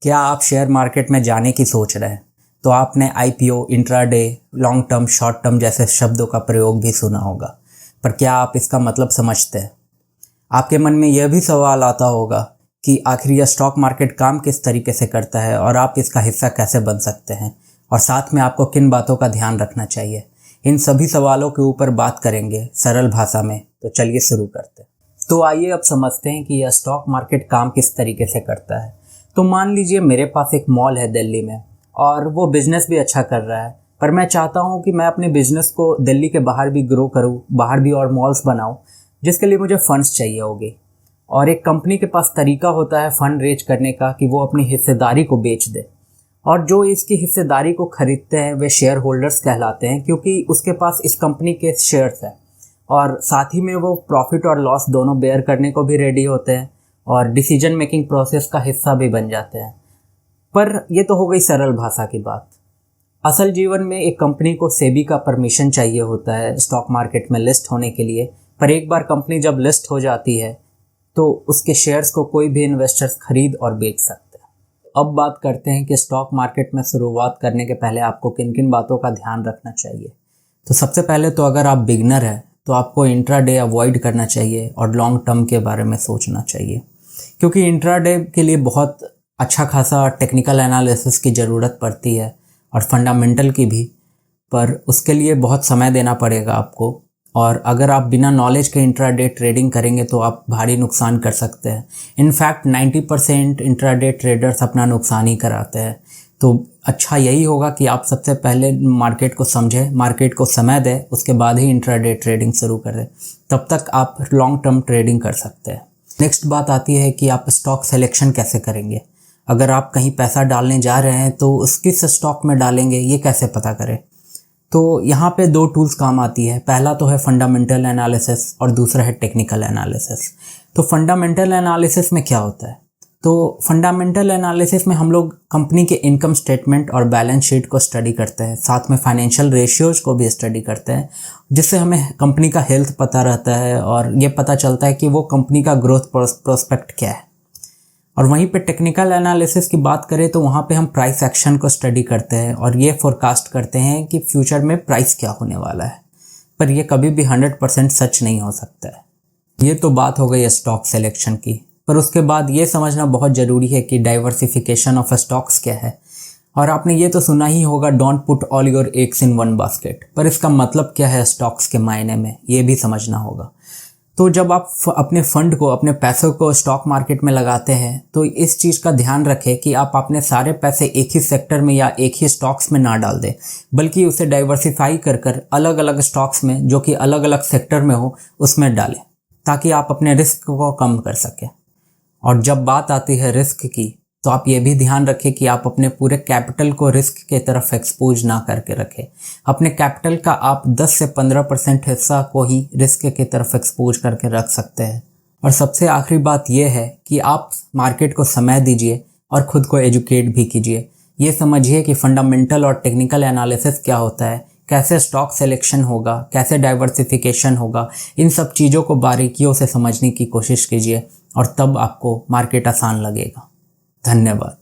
क्या आप share market में जाने की सोच रहे हैं? तो आपने IPO, intraday, long term, short term जैसे शब्दों का प्रयोग भी सुना होगा, पर क्या आप इसका मतलब समझते हैं? आपके मन में यह भी सवाल आता होगा कि आखिर यह स्टॉक मार्केट काम किस तरीके से करता है और आप इसका हिस्सा कैसे बन सकते हैं, और साथ में आपको किन बातों का ध्यान रखना चाहिए। इन सभी सवालों के ऊपर बात करेंगे सरल भाषा में। तो चलिए शुरू करते हैं। तो आइए अब समझते हैं कि यह स्टॉक मार्केट काम किस तरीके से करता है। तो मान लीजिए मेरे पास एक मॉल है दिल्ली में और वो बिज़नेस भी अच्छा कर रहा है, पर मैं चाहता हूँ कि मैं अपने बिज़नेस को दिल्ली के बाहर भी ग्रो करूँ, बाहर भी और मॉल्स बनाऊँ, जिसके लिए मुझे फ़ंड्स चाहिए होगी। और एक कंपनी के पास तरीका होता है फ़ंड रेज करने का कि वो अपनी हिस्सेदारी को बेच दे, और जो इसकी हिस्सेदारी को खरीदते हैं वे शेयर होल्डर्स कहलाते हैं, क्योंकि उसके पास इस कंपनी के शेयर्स हैं और साथ ही में वो प्रॉफिट और लॉस दोनों बेयर करने को भी रेडी होते हैं और डिसीजन मेकिंग प्रोसेस का हिस्सा भी बन जाते हैं। पर ये तो हो गई सरल भाषा की बात। असल जीवन में एक कंपनी को सेबी का परमिशन चाहिए होता है स्टॉक मार्केट में लिस्ट होने के लिए, पर एक बार कंपनी जब लिस्ट हो जाती है तो उसके शेयर्स को कोई भी इन्वेस्टर्स खरीद और बेच सकते हैं। अब बात करते हैं कि स्टॉक मार्केट में शुरुआत करने के पहले आपको किन किन बातों का ध्यान रखना चाहिए। तो सबसे पहले तो अगर आप बिगनर हैं तो आपको इंट्राडे अवॉइड करना चाहिए और लॉन्ग टर्म के बारे में सोचना चाहिए, क्योंकि इंट्राडे के लिए बहुत अच्छा खासा टेक्निकल एनालिसिस की ज़रूरत पड़ती है और फंडामेंटल की भी, पर उसके लिए बहुत समय देना पड़ेगा आपको। और अगर आप बिना नॉलेज के इंट्राडे ट्रेडिंग करेंगे तो आप भारी नुकसान कर सकते हैं। इनफैक्ट 90% इंट्राडे ट्रेडर्स अपना नुकसान ही कराते हैं। तो अच्छा यही होगा कि आप सबसे पहले मार्केट को समझें, मार्केट को समय दें, उसके बाद ही इंट्राडे ट्रेडिंग शुरू करें। तब तक आप लॉन्ग टर्म ट्रेडिंग कर सकते हैं। नेक्स्ट बात आती है कि आप स्टॉक सिलेक्शन कैसे करेंगे। अगर आप कहीं पैसा डालने जा रहे हैं तो उस किस स्टॉक में डालेंगे ये कैसे पता करें। तो यहाँ पे दो टूल्स काम आती है। पहला तो है फंडामेंटल एनालिसिस और दूसरा है टेक्निकल एनालिसिस। तो फंडामेंटल एनालिसिस में क्या होता है? तो फंडामेंटल एनालिसिस में हम लोग कंपनी के इनकम स्टेटमेंट और बैलेंस शीट को स्टडी करते हैं, साथ में फाइनेंशियल रेशियोज को भी स्टडी करते हैं, जिससे हमें कंपनी का हेल्थ पता रहता है और ये पता चलता है कि वो कंपनी का ग्रोथ प्रोस्पेक्ट क्या है। और वहीं पे टेक्निकल एनालिसिस की बात करें तो वहाँ पे हम प्राइस एक्शन को स्टडी करते हैं और ये फोरकास्ट करते हैं कि फ्यूचर में प्राइस क्या होने वाला है, पर ये कभी भी 100% सच नहीं हो सकता है। ये तो बात हो गई स्टॉक सिलेक्शन की, पर उसके बाद ये समझना बहुत ज़रूरी है कि डाइवर्सिफिकेशन ऑफ स्टॉक्स क्या है। और आपने ये तो सुना ही होगा, don't put all your eggs in one basket, पर इसका मतलब क्या है स्टॉक्स के मायने में, ये भी समझना होगा। तो जब आप अपने फंड को, अपने पैसों को स्टॉक मार्केट में लगाते हैं तो इस चीज़ का ध्यान रखें कि आप अपने सारे पैसे एक ही सेक्टर में या एक ही स्टॉक्स में ना डाल दें, बल्कि उसे डाइवर्सिफाई कर कर अलग अलग स्टॉक्स में, जो कि अलग अलग सेक्टर में हो, उसमें डालें, ताकि आप अपने रिस्क को कम कर सकें। और जब बात आती है रिस्क की, तो आप ये भी ध्यान रखें कि आप अपने पूरे कैपिटल को रिस्क के तरफ एक्सपोज ना करके रखें। अपने कैपिटल का आप 10 से 15% हिस्सा को ही रिस्क की तरफ एक्सपोज करके रख सकते हैं। और सबसे आखिरी बात यह है कि आप मार्केट को समय दीजिए और ख़ुद को एजुकेट भी कीजिए। ये समझिए कि फंडामेंटल और टेक्निकल एनालिसिस क्या होता है, कैसे स्टॉक सिलेक्शन होगा, कैसे डाइवर्सिफिकेशन होगा। इन सब चीज़ों को बारीकियों से समझने की कोशिश कीजिए और तब आपको मार्केट आसान लगेगा। धन्यवाद।